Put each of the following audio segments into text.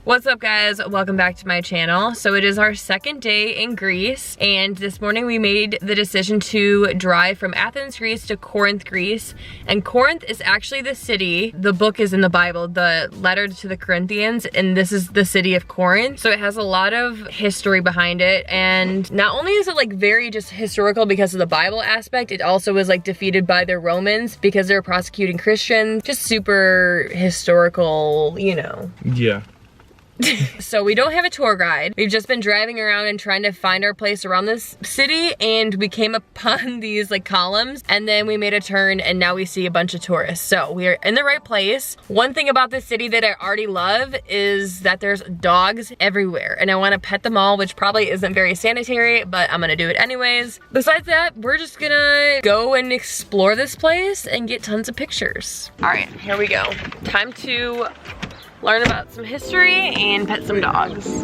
What's up guys, welcome back to my channel. So it is our second day in Greece, and this morning we made the decision to drive from Athens, Greece to Corinth, Greece. And Corinth is actually the city, the book is in the Bible, the letter to the Corinthians, and this is the city of Corinth. So it has a lot of history behind it, and not only is it like very just historical because of the Bible aspect, it also was like defeated by the Romans because they were prosecuting Christians. Just super historical, you know. Yeah. So we don't have a tour guide. We've just been driving around and trying to find our place around this city, and we came upon these like columns, and then we made a turn and now we see a bunch of tourists. So we are in the right place. One thing about this city that I already love is that there's dogs everywhere, and I want to pet them all, which probably isn't very sanitary, but I'm gonna do it anyways. Besides that, we're just gonna go and explore this place and get tons of pictures. All right, here we go. Time to learn about some history and pet some dogs.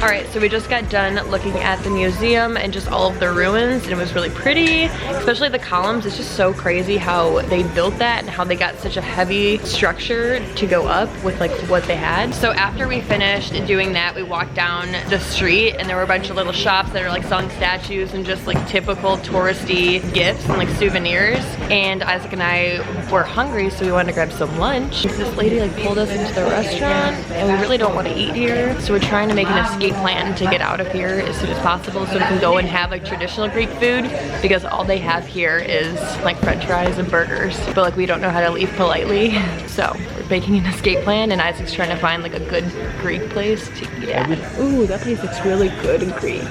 Alright, so we just got done looking at the museum and just all of the ruins, and it was really pretty, especially the columns. It's just so crazy how they built that and how they got such a heavy structure to go up with like what they had. So after we finished doing that, we walked down the street and there were a bunch of little shops that are like selling statues and just like typical touristy gifts and like souvenirs. And Isaac and I were hungry, so we wanted to grab some lunch. This lady like pulled us into the restaurant, and we really don't want to eat here, so we're trying to make an escape plan to get out of here as soon as possible so we can go and have like traditional Greek food, because all they have here is like french fries and burgers, but like we don't know how to leave politely. So we're making an escape plan, and Isaac's trying to find like a good Greek place to eat at. Ooh, that place looks really good in Greek.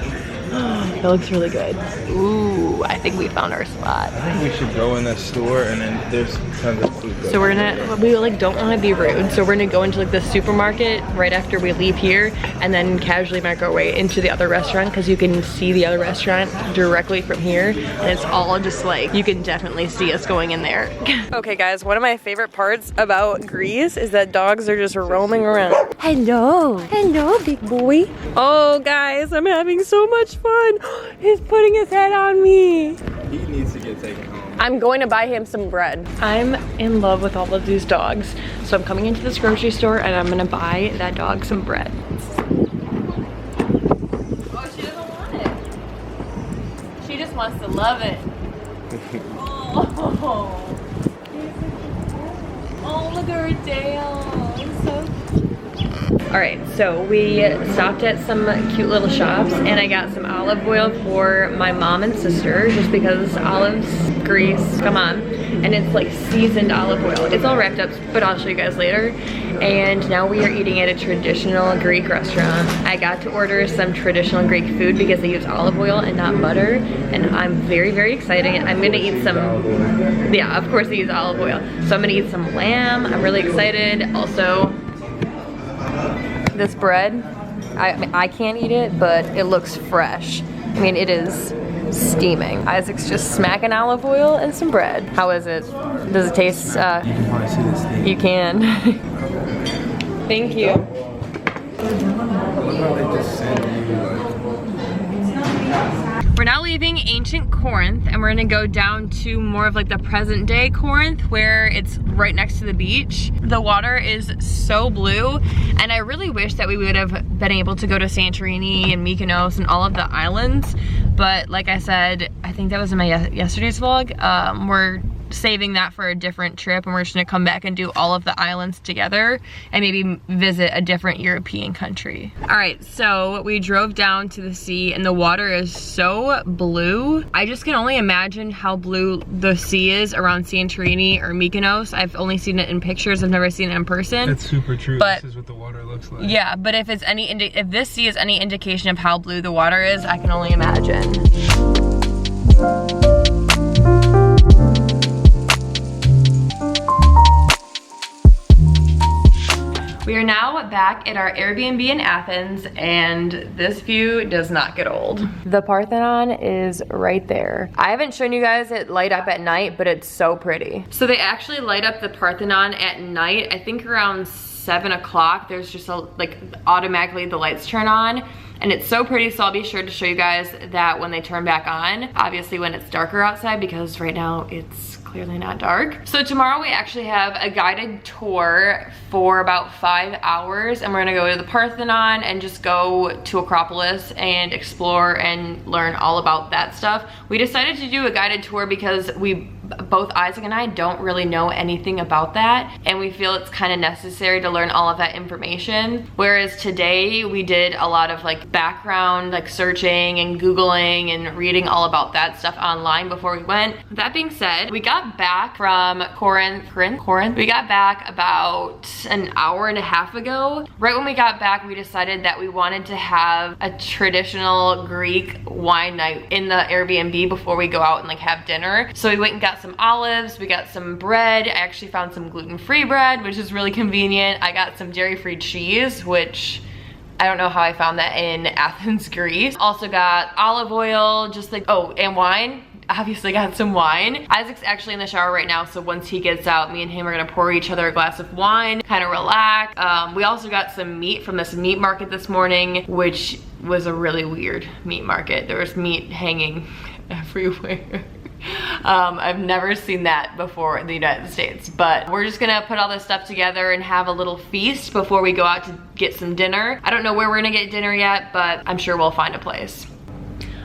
That looks really good. Ooh, I think we found our spot. I think we should go in the store, and then there's tons of food. So we're gonna, we like don't want to be rude, so we're gonna go into like the supermarket right after we leave here, and then casually make our way into the other restaurant, because you can see the other restaurant directly from here, and it's all just like, you can definitely see us going in there. Okay guys, one of my favorite parts about Greece is that dogs are just roaming around. Hello, hello big boy. Oh guys, I'm having so much fun. He's putting his head on me. He needs to get taken home. I'm going to buy him some bread. I'm in love with all of these dogs. So I'm coming into this grocery store and I'm gonna buy that dog some bread. Oh, she doesn't want it. She just wants to love it. Oh, look at her tail. It's so cute. Alright, so we stopped at some cute little shops, and I got some olive oil for my mom and sister, just because olives, Greece, come on. And it's like seasoned olive oil. It's all wrapped up, but I'll show you guys later. And now we are eating at a traditional Greek restaurant. I got to order some traditional Greek food because they use olive oil and not butter, and I'm very, very excited. I'm gonna eat some, yeah, of course they use olive oil. So I'm gonna eat some lamb. I'm really excited. Also, this bread, I can't eat it, but it looks fresh. I mean, it is steaming. Isaac's just smacking olive oil and some bread. How is it? Does it taste, you can. Thank you. We're now leaving ancient Corinth, and we're gonna go down to more of like the present day Corinth, where it's right next to the beach. The water is so blue, and I really wish that we would have been able to go to Santorini and Mykonos and all of the islands, but like I said, I think that was in my yesterday's vlog, we're saving that for a different trip, and we're just gonna come back and do all of the islands together and maybe visit a different European country. All right, so we drove down to the sea, and the water is so blue. I just can only imagine how blue the sea is around Santorini or Mykonos. I've only seen it in pictures, I've never seen it in person. That's super true. But this is what the water looks like. Yeah, but if it's if this sea is any indication of how blue the water is, I can only imagine. We are now back at our Airbnb in Athens, and this view does not get old. The Parthenon is right there. I haven't shown you guys it light up at night, but it's so pretty. So they actually light up the Parthenon at night, I think around 7 o'clock. There's just like automatically the lights turn on. And it's so pretty, so I'll be sure to show you guys that when they turn back on. Obviously when it's darker outside, because right now it's clearly not dark. So tomorrow we actually have a guided tour for about 5 hours, and we're gonna go to the Parthenon and just go to Acropolis and explore and learn all about that stuff. We decided to do a guided tour because both Isaac and I don't really know anything about that, and we feel it's kind of necessary to learn all of that information. Whereas today we did a lot of like background, like searching and Googling and reading all about that stuff online before we went. That being said, we got back from Corinth. We got back about an hour and a half ago. Right when we got back, we decided that we wanted to have a traditional Greek wine night in the Airbnb before we go out and like have dinner. So we went and got some olives, we got some bread. I actually found some gluten-free bread, which is really convenient. I got some dairy-free cheese, which I don't know how I found that in Athens, Greece. Also got olive oil, just like, oh, and wine. Obviously got some wine. Isaac's actually in the shower right now, so once he gets out, me and him are gonna pour each other a glass of wine, kind of relax. We also got some meat from this meat market this morning, which was a really weird meat market. There was meat hanging everywhere. I've never seen that before in the United States, but we're just gonna put all this stuff together and have a little feast before we go out to get some dinner. I don't know where we're gonna get dinner yet, but I'm sure we'll find a place.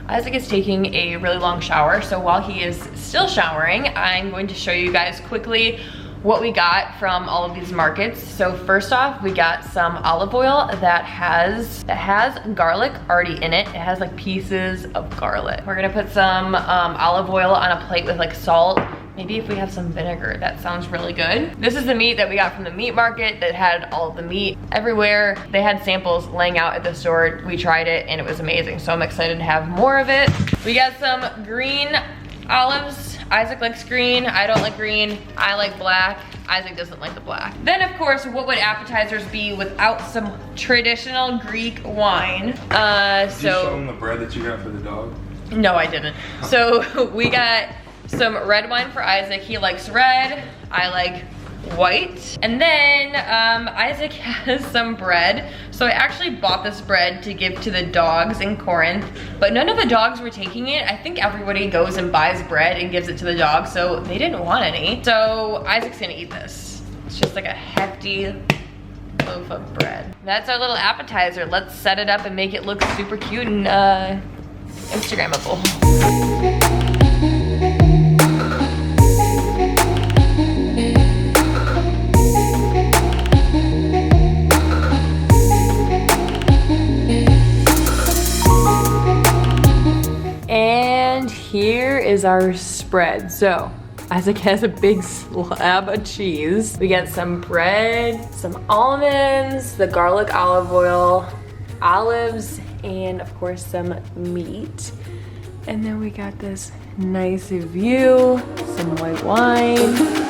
Isaac is taking a really long shower, so while he is still showering, I'm going to show you guys quickly what we got from all of these markets. So first off, we got some olive oil that has garlic already in it. It has like pieces of garlic. We're gonna put some olive oil on a plate with like salt. Maybe if we have some vinegar, that sounds really good. This is the meat that we got from the meat market that had all of the meat everywhere. They had samples laying out at the store. We tried it and it was amazing. So I'm excited to have more of it. We got some green olives. Isaac likes green, I don't like green. I like black, Isaac doesn't like the black. Then of course, what would appetizers be without some traditional Greek wine? Did you show them the bread that you got for the dog? No, I didn't. So we got some red wine for Isaac. He likes red, I like white. And then Isaac has some bread. So I actually bought this bread to give to the dogs in Corinth, but none of the dogs were taking it. I think everybody goes and buys bread and gives it to the dogs, so they didn't want any. So Isaac's gonna eat this. It's just like a hefty loaf of bread. That's our little appetizer. Let's set it up and make it look super cute and Instagrammable. And here is our spread. So Isaac has a big slab of cheese. We got some bread, some almonds, the garlic olive oil, olives, and of course some meat. And then we got this nice view, some white wine.